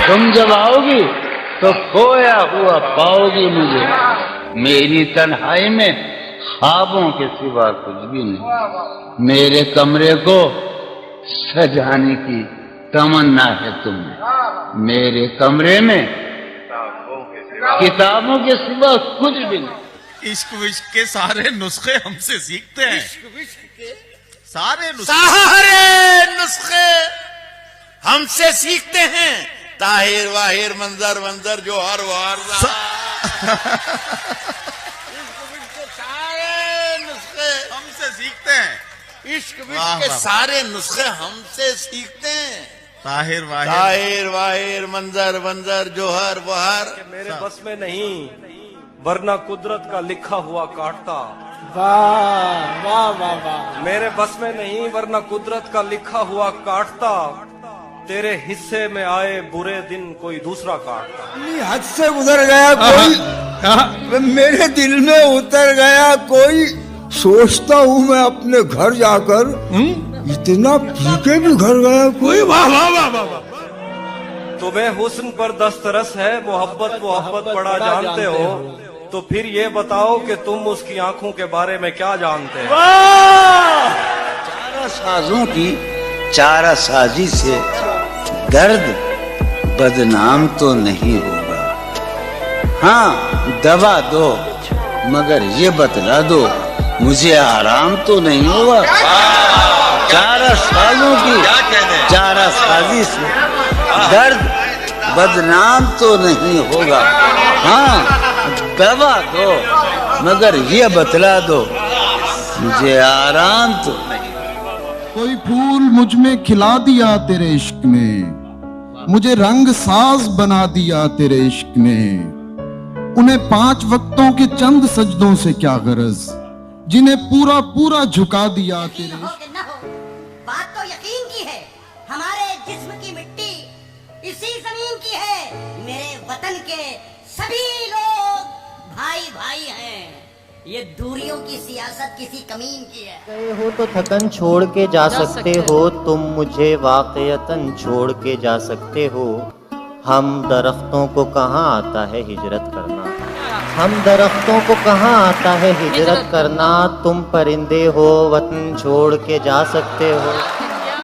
تم جب آؤ گی تو کھویا ہوا پاؤ گی مجھے، میری تنہائی میں خوابوں کے سوا کچھ بھی نہیں، میرے کمرے کو سجانے کی تمنا ہے تمہیں، میرے کمرے میں کتابوں کے سوا کچھ بھی نہیں۔ عشق وشق کے سارے نسخے ہم سے سیکھتے ہیں، سارے نسخے ہم سے سیکھتے ہیں، طاہر واہر منظر منظر جو ہر وار سارے نسخے ہم سے سیکھتے ہیں، عشق وشق کے سارے نسخے ہم سے سیکھتے ہیں، طاہر واہر طاہر واہر منظر منظر جو ہر بہار۔ میرے بس میں نہیں ورنہ قدرت کا لکھا ہوا کاٹتا، واہ واہ واہ واہ، میرے بس میں نہیں ورنہ قدرت کا لکھا ہوا کاٹتا، تیرے حصے میں آئے برے دن کوئی دوسرا کاٹتا۔ حد سے گزر گیا کوئی، میرے دل میں اتر گیا کوئی، سوچتا ہوں میں اپنے گھر جا کر اتنا پی کے بھی گھر گیا کوئی۔ واہ واہ واہ واہ، تمہیں حسن پر دسترس ہے، محبت بڑا جانتے ہو، تو پھر یہ بتاؤ کہ تم اس کی آنکھوں کے بارے میں کیا جانتے ہو؟ چارہ سازوں کی چارہ سازی سے درد بدنام تو نہیں ہوگا، ہاں دوا دو مگر یہ بتلا دو مجھے آرام تو نہیں ہوگا۔ چارہ سازوں کی چارہ سازی سے درد بدنام تو نہیں ہوگا، ہاں دوا دو مگر یہ بتلا دو مجھے آرام تو نہیں۔ کوئی پھول مجھ میں کھلا دیا تیرے عشق نے، مجھے رنگ ساز بنا دیا تیرے عشق نے، انہیں 5 وقتوں کے چند سجدوں سے کیا غرض جنہیں پورا پورا جھکا دیا تیرے ہو کہ نہ ہو، بات تو یقین کی ہے، ہمارے جسم کی مٹی اسی زمین کی ہے، میرے وطن کے سبھی لوگ بھائی بھائی ہیں، یہ دوریوں کی سیاست کسی کمین کی ہے۔ گئے ہو تو تھکن چھوڑ کے جا سکتے ہو، تم مجھے واقعتاً چھوڑ کے جا سکتے ہو، ہم درختوں کو کہاں آتا ہے ہجرت کرنا، ہم درختوں کو کہاں آتا ہے ہجرت کرنا، تم پرندے ہو وطن چھوڑ کے جا سکتے ہو۔